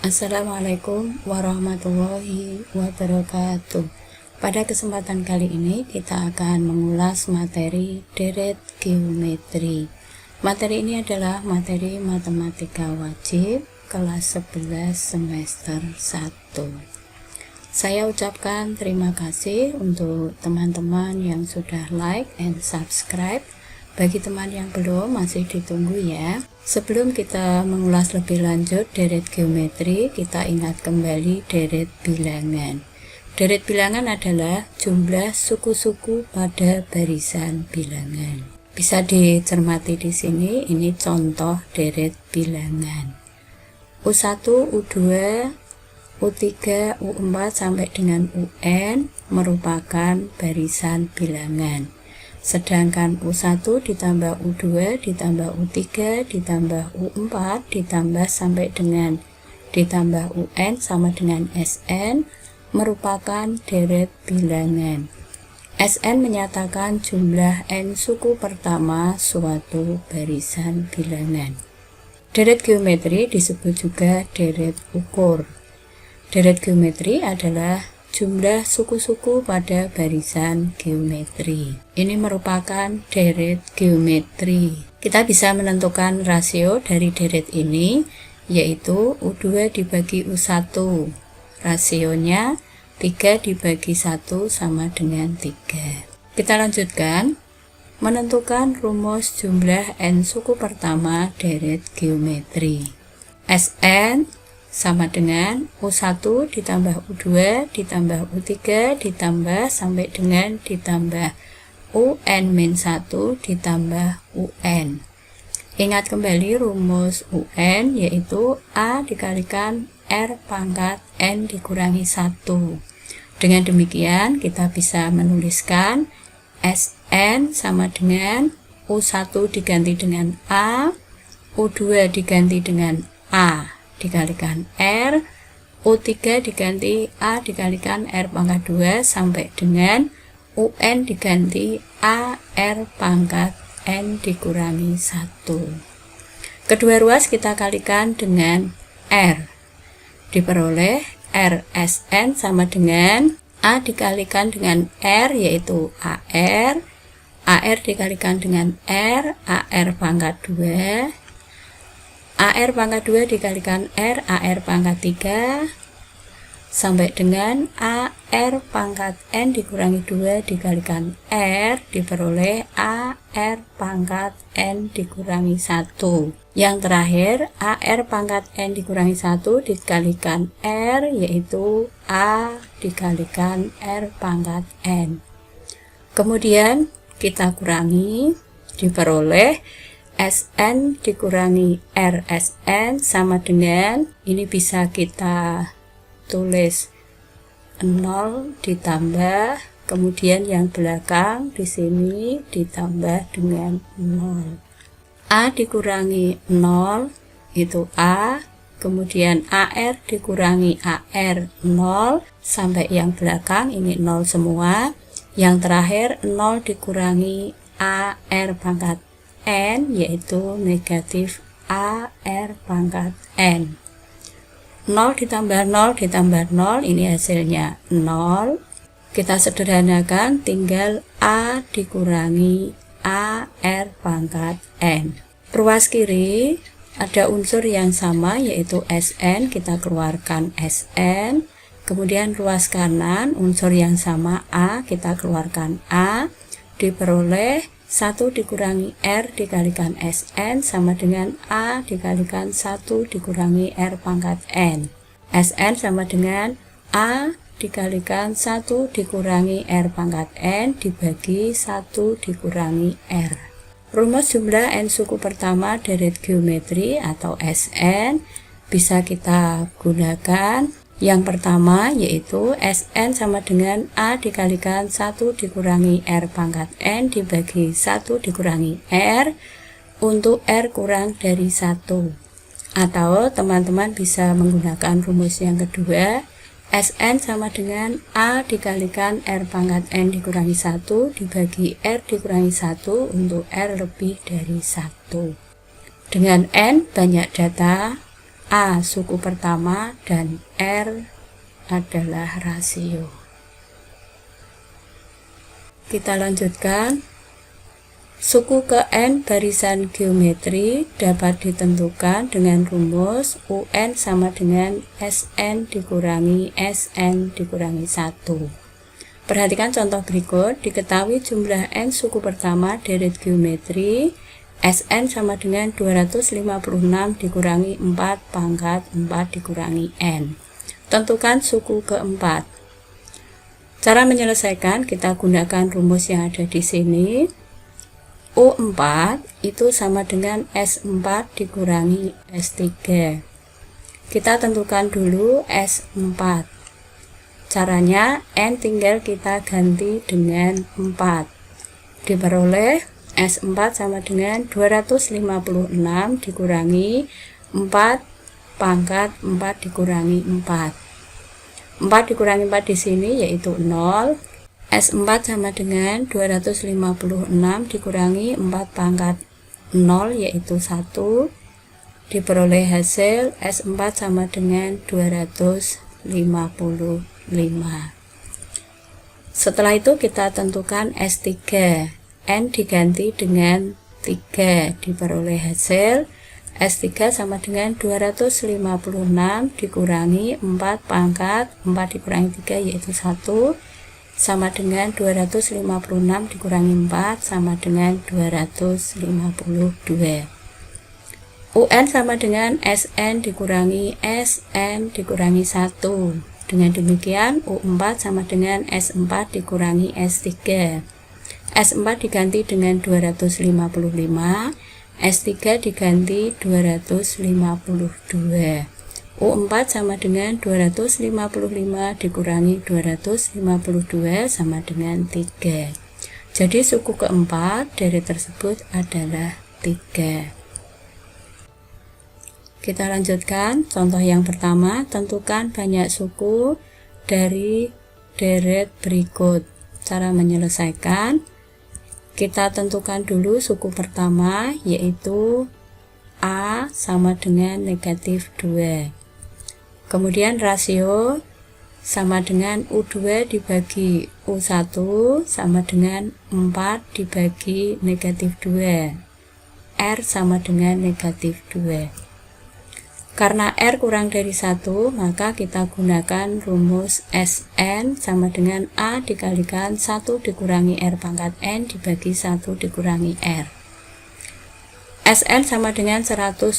Assalamualaikum warahmatullahi wabarakatuh. Pada kesempatan kali ini kita akan mengulas materi deret geometri. Materi ini adalah materi matematika wajib kelas 11 semester 1. Saya ucapkan terima kasih untuk teman-teman yang sudah like and subscribe. Bagi teman yang belum, masih ditunggu ya. Sebelum kita mengulas lebih lanjut deret geometri, kita ingat kembali deret bilangan. Deret bilangan adalah jumlah suku-suku pada barisan bilangan. Bisa dicermati di sini, ini contoh deret bilangan. U1, U2, U3, U4 sampai dengan UN merupakan barisan bilangan. Sedangkan U1 ditambah U2 ditambah U3 ditambah U4 ditambah sampai dengan ditambah UN sama dengan SN merupakan deret bilangan. SN menyatakan jumlah N suku pertama suatu barisan bilangan. Deret geometri disebut juga deret ukur. Deret geometri adalah jumlah suku-suku pada barisan geometri. Ini merupakan deret geometri. Kita bisa menentukan rasio dari deret ini, yaitu U2 dibagi U1. Rasionya 3 dibagi 1 sama dengan 3. Kita lanjutkan. Menentukan rumus jumlah N suku pertama deret geometri. Sn sama dengan U1 ditambah U2 ditambah U3 ditambah sampai dengan ditambah UN-1 ditambah UN. Ingat kembali rumus UN, yaitu A dikalikan R pangkat N dikurangi 1. Dengan demikian kita bisa menuliskan Sn sama dengan U1 diganti dengan A, U2 diganti dengan A dikalikan R, U3 diganti A dikalikan R pangkat 2 sampai dengan UN diganti A R pangkat N dikurangi 1. Kedua ruas kita kalikan dengan R. Diperoleh RSN sama dengan A dikalikan dengan R, yaitu AR. AR dikalikan dengan R, AR pangkat 2. AR pangkat 2 dikalikan R, AR pangkat 3 sampai dengan AR pangkat N dikurangi 2 dikalikan R diperoleh AR pangkat N dikurangi 1. Yang terakhir AR pangkat N dikurangi 1 dikalikan R, yaitu A dikalikan R pangkat N. Kemudian kita kurangi, diperoleh Sn dikurangi RSN sama dengan, ini bisa kita tulis 0 ditambah, kemudian yang belakang di sini ditambah dengan 0. A dikurangi 0 itu A, kemudian AR dikurangi AR 0 sampai yang belakang ini 0 semua. Yang terakhir 0 dikurangi AR pangkat N, yaitu negatif AR pangkat N. 0 ditambah 0 ditambah 0, ini hasilnya 0. Kita sederhanakan, tinggal A dikurangi AR pangkat N. Ruas kiri ada unsur yang sama, yaitu Sn, kita keluarkan Sn. Kemudian ruas kanan unsur yang sama A, kita keluarkan A. Diperoleh 1 dikurangi R dikalikan Sn sama dengan A dikalikan 1 dikurangi R pangkat N. Sn sama dengan A dikalikan 1 dikurangi R pangkat N dibagi 1 dikurangi R. Rumus jumlah N suku pertama deret geometri atau Sn bisa kita gunakan. Yang pertama yaitu Sn sama dengan A dikalikan 1 dikurangi R pangkat N dibagi 1 dikurangi R untuk R kurang dari 1. Atau teman-teman bisa menggunakan rumus yang kedua, Sn sama dengan A dikalikan R pangkat N dikurangi 1 dibagi R dikurangi 1 untuk R lebih dari 1. Dengan N banyak data, A suku pertama dan R adalah rasio. Kita lanjutkan. Suku ke N barisan geometri dapat ditentukan dengan rumus UN sama dengan SN dikurangi SN dikurangi 1. Perhatikan contoh berikut. Diketahui jumlah N suku pertama deret geometri. SN sama dengan 256 dikurangi 4 pangkat 4 dikurangi N. Tentukan suku keempat. Cara menyelesaikan, kita gunakan rumus yang ada di sini. U4 itu sama dengan S4 dikurangi S3. Kita tentukan dulu S4. Caranya, N tinggal kita ganti dengan 4. Diperoleh S4 sama dengan 256 dikurangi 4 pangkat 4 dikurangi 4. 4 dikurangi 4 di sini yaitu 0. S4 sama dengan 256 dikurangi 4 pangkat 0 yaitu 1. Diperoleh hasil S4 sama dengan 255. Setelah itu kita tentukan S3. N diganti dengan 3. Diperoleh hasil S3 sama dengan 256 dikurangi 4 pangkat 4 dikurangi 3 yaitu 1. Sama dengan 256 dikurangi 4 sama dengan 252. UN sama dengan SN dikurangi SN dikurangi 1. Dengan demikian U4 sama dengan S4 dikurangi S3. S4 diganti dengan 255, S3 diganti 252. U4 sama dengan 255 dikurangi 252 sama dengan 3. Jadi suku keempat dari tersebut adalah 3. Kita lanjutkan. Contoh yang pertama, tentukan banyak suku dari deret berikut. Cara menyelesaikan, kita tentukan dulu suku pertama yaitu A sama dengan negatif 2. Kemudian rasio sama dengan U2 dibagi U1 sama dengan 4 dibagi negatif 2. R sama dengan negatif 2. Karena R kurang dari 1, maka kita gunakan rumus SN sama dengan A dikalikan 1 dikurangi R pangkat N dibagi 1 dikurangi R. SN sama dengan 170.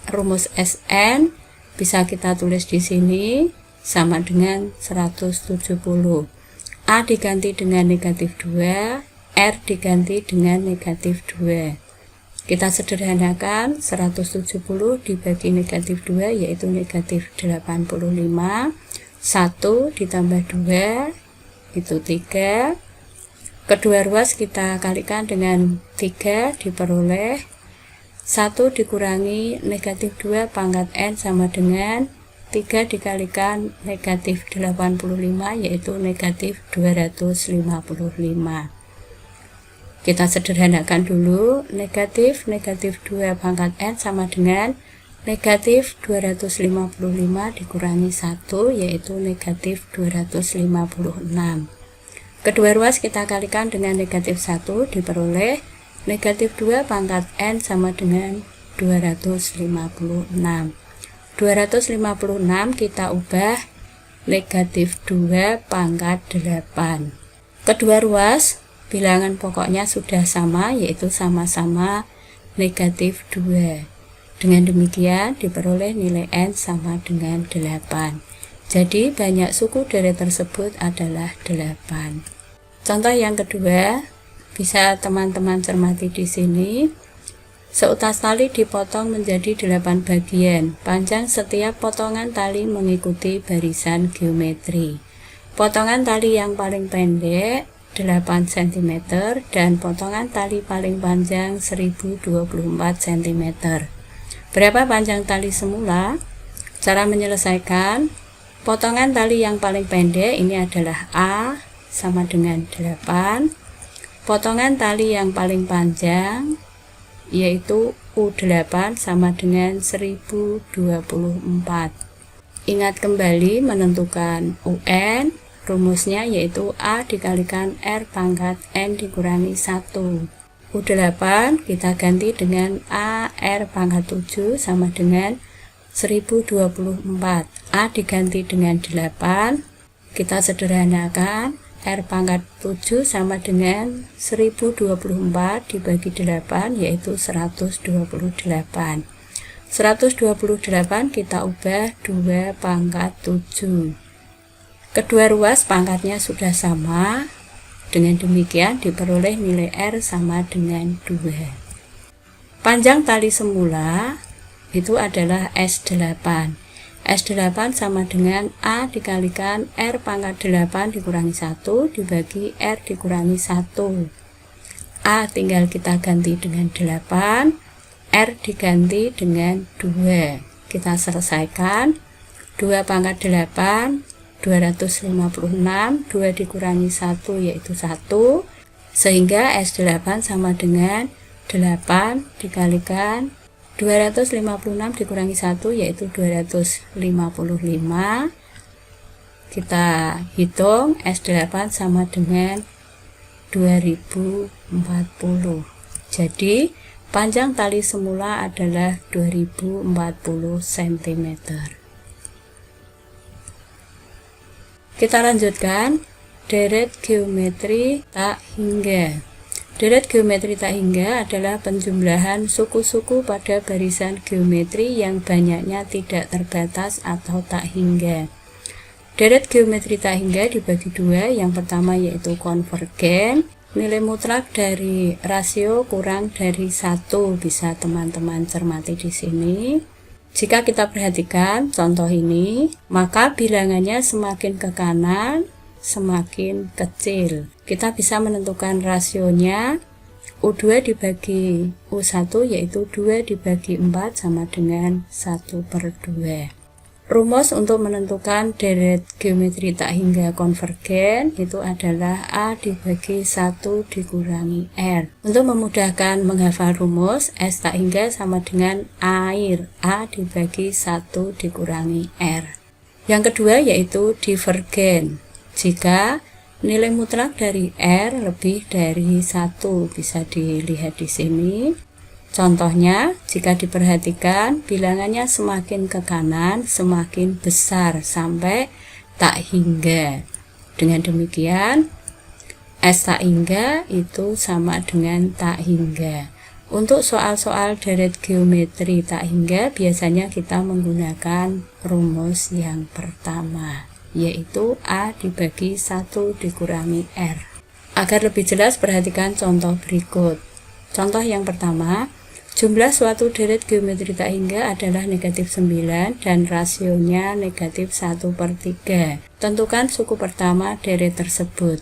Rumus SN bisa kita tulis di sini sama dengan 170. A diganti dengan negatif 2, R diganti dengan negatif 2. Kita sederhanakan, 170 dibagi negatif 2 yaitu negatif 85. 1 ditambah 2 itu 3. Kedua ruas kita kalikan dengan 3 diperoleh 1 dikurangi negatif 2 pangkat N sama dengan 3 dikalikan negatif 85 yaitu negatif 255. Kita sederhanakan dulu, negatif 2 pangkat N sama dengan negatif 255 dikurangi 1 yaitu negatif 256. Kedua ruas kita kalikan dengan negatif 1 diperoleh negatif 2 pangkat N sama dengan 256. 256 kita ubah negatif 2 pangkat 8. Kedua ruas bilangan pokoknya sudah sama yaitu sama-sama negatif 2. Dengan demikian diperoleh nilai N sama dengan 8. Jadi banyak suku deret tersebut adalah 8. Contoh yang kedua, bisa teman-teman cermati di sini. Seutas tali dipotong menjadi 8 bagian. Panjang setiap potongan tali mengikuti barisan geometri. Potongan tali yang paling pendek 8 cm dan potongan tali paling panjang 1024 cm. Berapa panjang tali semula? Cara menyelesaikan, potongan tali yang paling pendek ini adalah A sama dengan 8. Potongan tali yang paling panjang yaitu U8 sama dengan 1024. Ingat kembali menentukan UN, rumusnya yaitu A dikalikan R pangkat N dikurangi 1. U8 kita ganti dengan A R pangkat 7 sama dengan 1024. A diganti dengan 8, kita sederhanakan, R pangkat 7 sama dengan 1024 dibagi 8 yaitu 128. 128 kita ubah 2 pangkat 7. Kedua ruas pangkatnya sudah sama. Dengan demikian diperoleh nilai R sama dengan 2. Panjang tali semula itu adalah S8. S8 sama dengan A dikalikan R pangkat 8 dikurangi 1 dibagi R dikurangi 1. A tinggal kita ganti dengan 8, R diganti dengan 2. Kita selesaikan. 2 pangkat 8 256, 2 dikurangi 1 yaitu 1, sehingga S8 sama dengan 8 dikalikan 256 dikurangi 1 yaitu 255. Kita hitung S8 sama dengan 2040. Jadi panjang tali semula adalah 2040 cm. Kita lanjutkan deret geometri tak hingga. Deret geometri tak hingga adalah penjumlahan suku-suku pada barisan geometri yang banyaknya tidak terbatas atau tak hingga. Deret geometri tak hingga dibagi dua. Yang pertama yaitu konvergen. Nilai mutlak dari rasio kurang dari 1 bisa teman-teman cermati di sini. Jika kita perhatikan contoh ini, maka bilangannya semakin ke kanan, semakin kecil. Kita bisa menentukan rasionya U2 dibagi U1 yaitu 2 dibagi 4 sama dengan 1/2. Rumus untuk menentukan deret geometri tak hingga konvergen itu adalah A dibagi 1 dikurangi R. Untuk memudahkan menghafal rumus, S tak hingga sama dengan air, A dibagi 1 dikurangi R. Yang kedua yaitu divergen. Jika nilai mutlak dari R lebih dari 1, bisa dilihat di sini. Contohnya, jika diperhatikan bilangannya semakin ke kanan, semakin besar sampai tak hingga. Dengan demikian, S tak hingga itu sama dengan tak hingga. Untuk soal-soal deret geometri tak hingga, biasanya kita menggunakan rumus yang pertama, yaitu A dibagi 1 dikurangi R. Agar lebih jelas, perhatikan contoh berikut. Contoh yang pertama, jumlah suatu deret geometri tak hingga adalah negatif 9 dan rasionya negatif 1/3. Tentukan suku pertama deret tersebut.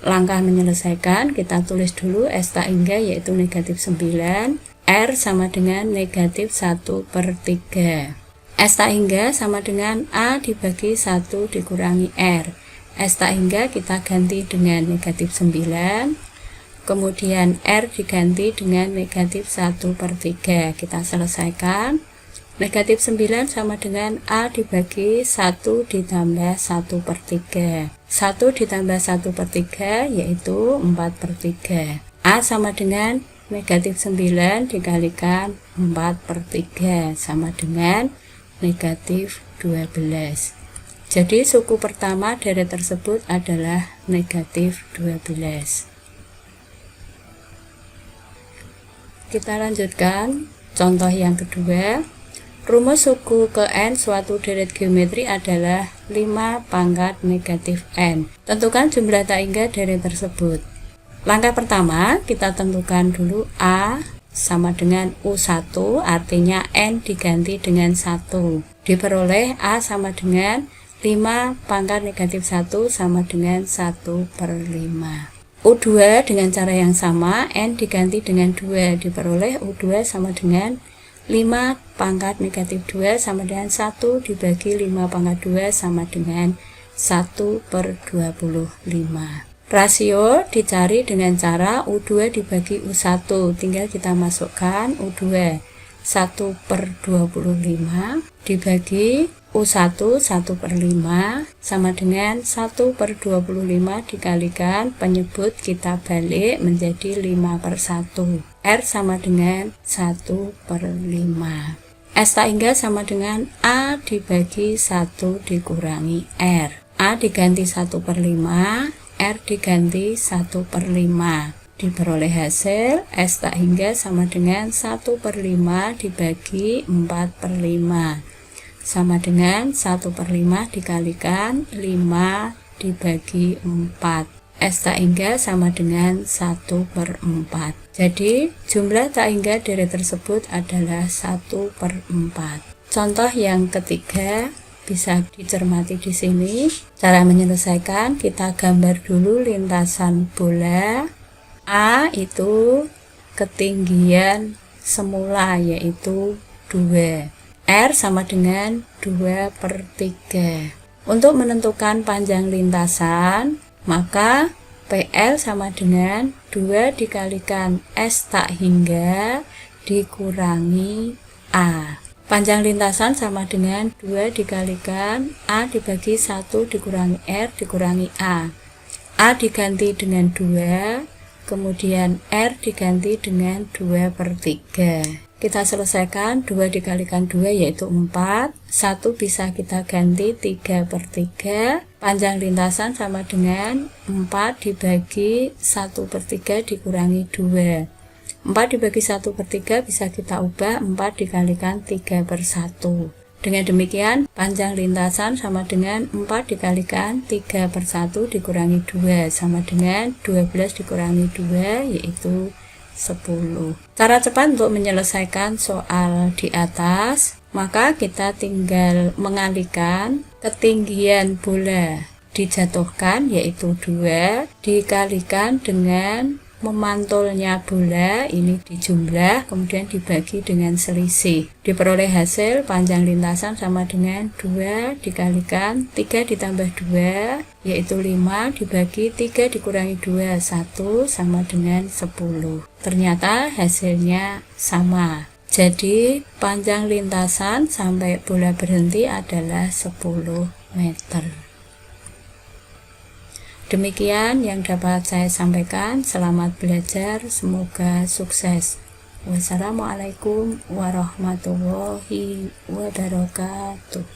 Langkah menyelesaikan, kita tulis dulu S tak hingga yaitu negatif 9, R sama dengan negatif 1/3. S tak hingga sama dengan A dibagi 1 dikurangi R. S tak hingga kita ganti dengan negatif 9. Kemudian R diganti dengan negatif 1/3. Kita selesaikan. Negatif 9 sama dengan A dibagi 1 ditambah 1/3. 1 ditambah 1/3 yaitu 4/3. A sama dengan negatif 9 dikalikan 4/3 sama dengan negatif 12. Jadi suku pertama deret tersebut adalah negatif 12. Kita lanjutkan contoh yang kedua. Rumus suku ke N suatu deret geometri adalah 5 pangkat negatif N. Tentukan jumlah tak hingga deret tersebut. Langkah pertama, kita tentukan dulu A sama dengan U1, artinya N diganti dengan 1. Diperoleh A sama dengan 5 pangkat negatif 1 sama dengan 1/5. U2 dengan cara yang sama, N diganti dengan 2, diperoleh U2 sama dengan 5 pangkat negatif 2 sama dengan 1 dibagi 5 pangkat 2 sama dengan 1/25. Rasio dicari dengan cara U2 dibagi U1. Tinggal kita masukkan U2. 1/25 dibagi U1 1/5 sama dengan 1/25 dikalikan penyebut kita balik menjadi 5/1. R sama dengan 1/5. S tak hingga sama dengan A dibagi 1 dikurangi R. A diganti 1/5, R diganti 1/5. Diperoleh hasil S tak hingga sama dengan 1/5 dibagi 4/5 sama dengan 1/5 dikalikan 5 dibagi 4. S tak hingga sama dengan 1/4. Jadi jumlah tak hingga deret tersebut adalah 1/4. Contoh yang ketiga bisa dicermati di sini. Cara menyelesaikan, kita gambar dulu lintasan bola. A itu ketinggian semula yaitu 2. R sama dengan 2/3. Untuk menentukan panjang lintasan, maka PL sama dengan 2 dikalikan S tak hingga dikurangi A. Panjang lintasan sama dengan 2 dikalikan A dibagi 1 dikurangi R dikurangi A. A diganti dengan 2. Kemudian R diganti dengan 2/3. Kita selesaikan 2 dikalikan 2 yaitu 4. 1 bisa kita ganti 3/3. Panjang lintasan sama dengan 4 dibagi 1/3 dikurangi 2. 4 dibagi 1/3 bisa kita ubah 4 dikalikan 3/1. Dengan demikian, panjang lintasan sama dengan 4 dikalikan 3/1 dikurangi 2 sama dengan 12 dikurangi 2 yaitu 10. Cara cepat untuk menyelesaikan soal di atas, maka kita tinggal mengalihkan ketinggian bola dijatuhkan yaitu 2 dikalikan dengan memantulnya bola, ini dijumlah kemudian dibagi dengan selisih. Diperoleh hasil panjang lintasan sama dengan 2 dikalikan 3 ditambah 2 yaitu 5 dibagi 3 dikurangi 2 1 sama dengan 10. Ternyata hasilnya sama. Jadi panjang lintasan sampai bola berhenti adalah 10 meter. Demikian yang dapat saya sampaikan. Selamat belajar, semoga sukses. Wassalamualaikum warahmatullahi wabarakatuh.